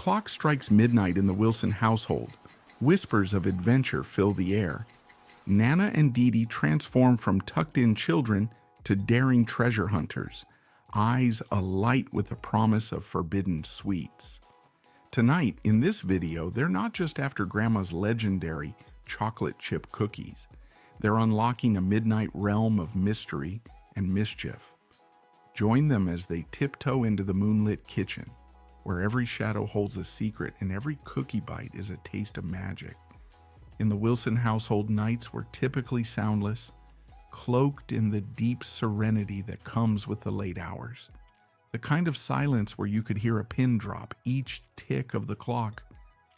clock strikes midnight in the Wilson household, whispers of adventure fill the air. Nana and Dee Dee transform from tucked-in children to daring treasure hunters, eyes alight with the promise of forbidden sweets. Tonight, in this video, they're not just after Grandma's legendary chocolate chip cookies. They're unlocking a midnight realm of mystery and mischief. Join them as they tiptoe into the moonlit kitchen, where every shadow holds a secret and every cookie bite is a taste of magic. In the Wilson household, nights were typically soundless, cloaked in the deep serenity that comes with the late hours. The kind of silence where you could hear a pin drop, each tick of the clock,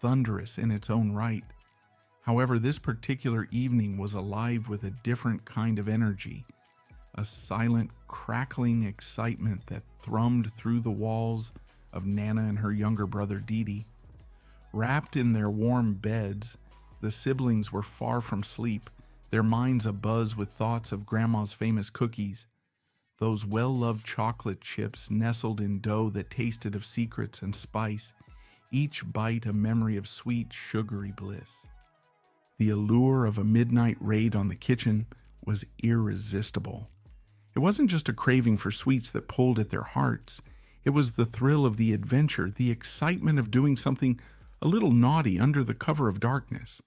thunderous in its own right. However, this particular evening was alive with a different kind of energy, a silent, crackling excitement that thrummed through the walls of Nana and her younger brother Dee Dee. Wrapped in their warm beds, the siblings were far from sleep, their minds abuzz with thoughts of Grandma's famous cookies, those well-loved chocolate chips nestled in dough that tasted of secrets and spice, each bite a memory of sweet, sugary bliss. The allure of a midnight raid on the kitchen was irresistible. It wasn't just a craving for sweets that pulled at their hearts. It was the thrill of the adventure, the excitement of doing something a little naughty under the cover of darkness.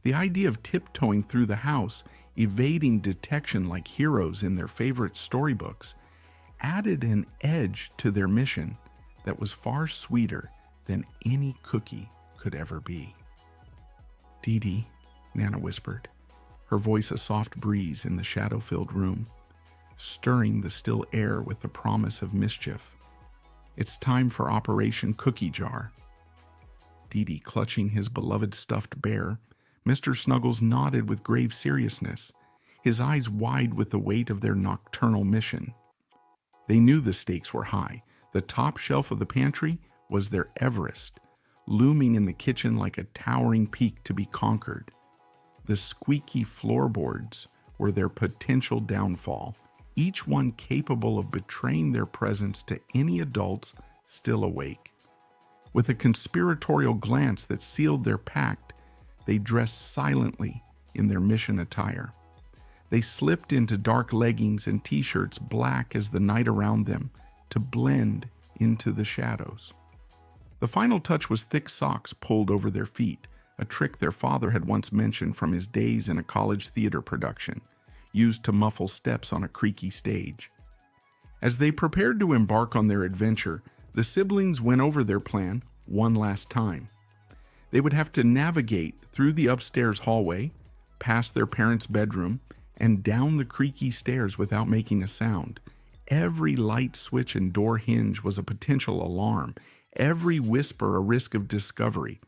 The idea of tiptoeing through the house, evading detection like heroes in their favorite storybooks, added an edge to their mission that was far sweeter than any cookie could ever be. "Dee Dee," Nana whispered, her voice a soft breeze in the shadow-filled room, stirring the still air with the promise of mischief. "It's time for Operation Cookie Jar." Dee Dee clutching his beloved stuffed bear, Mr. Snuggles nodded with grave seriousness, his eyes wide with the weight of their nocturnal mission. They knew the stakes were high. The top shelf of the pantry was their Everest, looming in the kitchen like a towering peak to be conquered. The squeaky floorboards were their potential downfall, each one capable of betraying their presence to any adults still awake. With a conspiratorial glance that sealed their pact, they dressed silently in their mission attire. They slipped into dark leggings and t-shirts black as the night around them to blend into the shadows. The final touch was thick socks pulled over their feet, a trick their father had once mentioned from his days in a college theater production, used to muffle steps on a creaky stage. As they prepared to embark on their adventure, the siblings went over their plan one last time. They would have to navigate through the upstairs hallway, past their parents' bedroom, and down the creaky stairs without making a sound. Every light switch and door hinge was a potential alarm, every whisper a risk of discovery.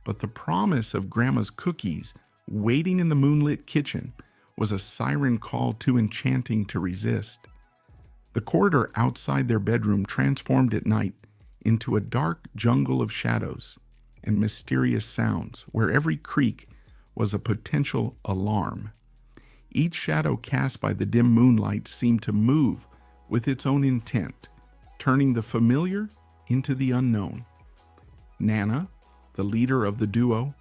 But the promise of Grandma's cookies waiting in the moonlit kitchen was a siren call too enchanting to resist. The corridor outside their bedroom transformed at night into a dark jungle of shadows and mysterious sounds where every creak was a potential alarm. Each shadow cast by the dim moonlight seemed to move with its own intent, turning the familiar into the unknown. Nana, the leader of the duo,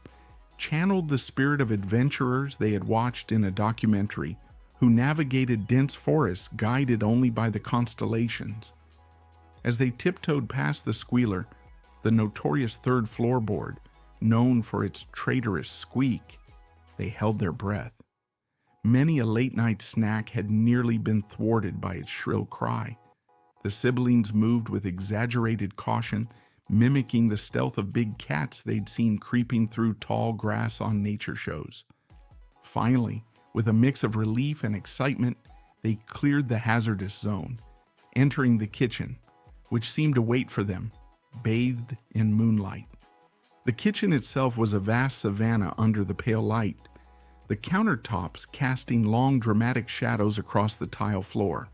channeled the spirit of adventurers they had watched in a documentary who navigated dense forests guided only by the constellations. As they tiptoed past the squealer, the notorious third floorboard, known for its traitorous squeak, they held their breath. Many a late-night snack had nearly been thwarted by its shrill cry. The siblings moved with exaggerated caution, mimicking the stealth of big cats they'd seen creeping through tall grass on nature shows. Finally, with a mix of relief and excitement, they cleared the hazardous zone, entering the kitchen, which seemed to wait for them, bathed in moonlight. The kitchen itself was a vast savanna under the pale light, the countertops casting long dramatic shadows across the tile floor.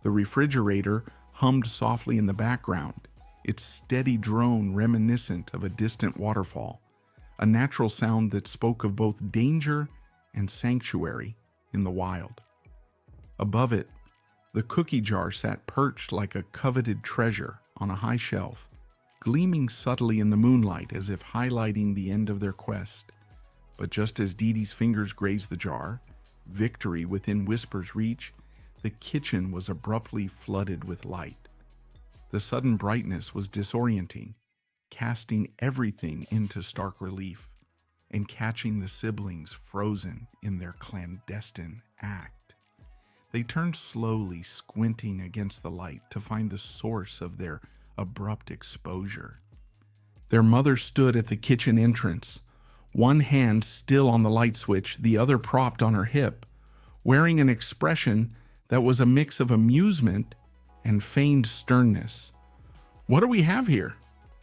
The refrigerator hummed softly in the background, its steady drone reminiscent of a distant waterfall, a natural sound that spoke of both danger and sanctuary in the wild. Above it, the cookie jar sat perched like a coveted treasure on a high shelf, gleaming subtly in the moonlight as if highlighting the end of their quest. But just as Dee Dee's fingers grazed the jar, victory within whisper's reach, the kitchen was abruptly flooded with light. The sudden brightness was disorienting, casting everything into stark relief and catching the siblings frozen in their clandestine act. They turned slowly, squinting against the light to find the source of their abrupt exposure. Their mother stood at the kitchen entrance, one hand still on the light switch, the other propped on her hip, wearing an expression that was a mix of amusement and feigned sternness. "What do we have here?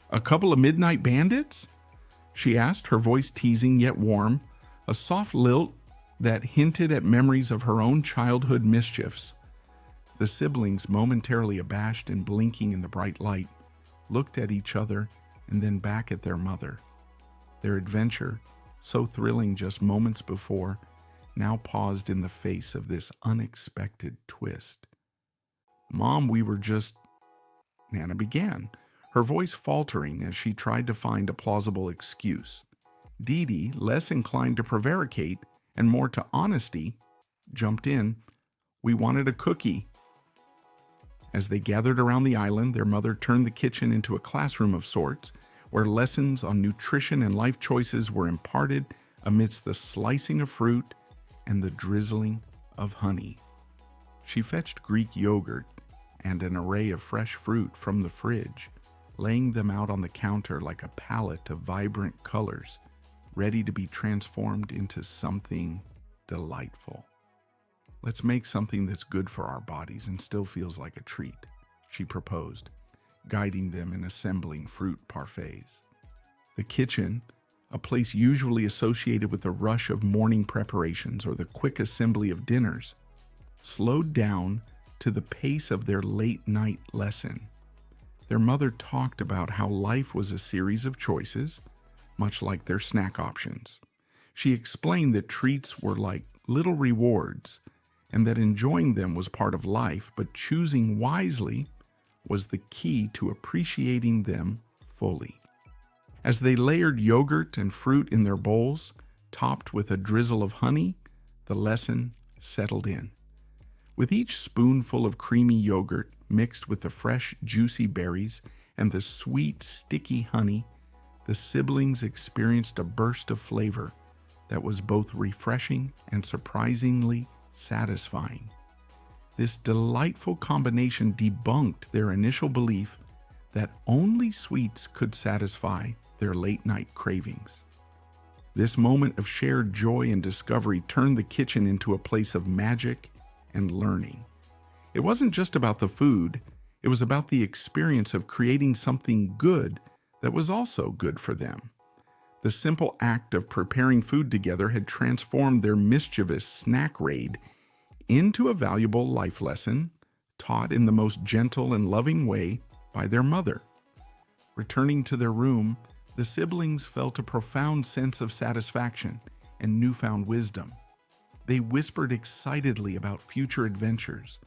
A couple of midnight bandits?" she asked, her voice teasing yet warm, a soft lilt that hinted at memories of her own childhood mischiefs. The siblings, momentarily abashed and blinking in the bright light, looked at each other and then back at their mother. Their adventure, so thrilling just moments before, now paused in the face of this unexpected twist. "Mom, we were just..." Nana began, her voice faltering as she tried to find a plausible excuse. Dee Dee, less inclined to prevaricate and more to honesty, jumped in. "We wanted a cookie." As they gathered around the island, their mother turned the kitchen into a classroom of sorts, where lessons on nutrition and life choices were imparted amidst the slicing of fruit and the drizzling of honey. She fetched Greek yogurt and an array of fresh fruit from the fridge, laying them out on the counter like a palette of vibrant colors, ready to be transformed into something delightful. "Let's make something that's good for our bodies and still feels like a treat," she proposed, guiding them in assembling fruit parfaits. The kitchen, a place usually associated with the rush of morning preparations or the quick assembly of dinners, slowed down to the pace of their late-night lesson. Their mother talked about how life was a series of choices, much like their snack options. She explained that treats were like little rewards, and that enjoying them was part of life, but choosing wisely was the key to appreciating them fully. As they layered yogurt and fruit in their bowls, topped with a drizzle of honey, the lesson settled in. With each spoonful of creamy yogurt mixed with the fresh, juicy berries and the sweet, sticky honey, the siblings experienced a burst of flavor that was both refreshing and surprisingly satisfying. This delightful combination debunked their initial belief that only sweets could satisfy their late-night cravings. This moment of shared joy and discovery turned the kitchen into a place of magic and learning. It wasn't just about the food, it was about the experience of creating something good that was also good for them. The simple act of preparing food together had transformed their mischievous snack raid into a valuable life lesson, taught in the most gentle and loving way by their mother. Returning to their room, the siblings felt a profound sense of satisfaction and newfound wisdom. They whispered excitedly about future adventures,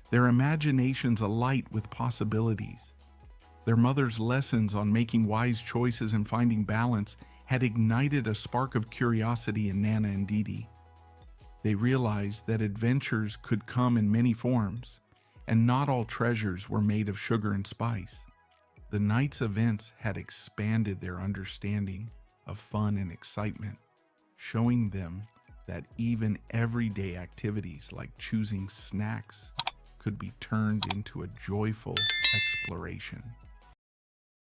their imaginations alight with possibilities. Their mother's lessons on making wise choices and finding balance had ignited a spark of curiosity in Nana and Dee Dee. They realized that adventures could come in many forms, and not all treasures were made of sugar and spice. The night's events had expanded their understanding of fun and excitement, showing them that even everyday activities like choosing snacks could be turned into a joyful exploration.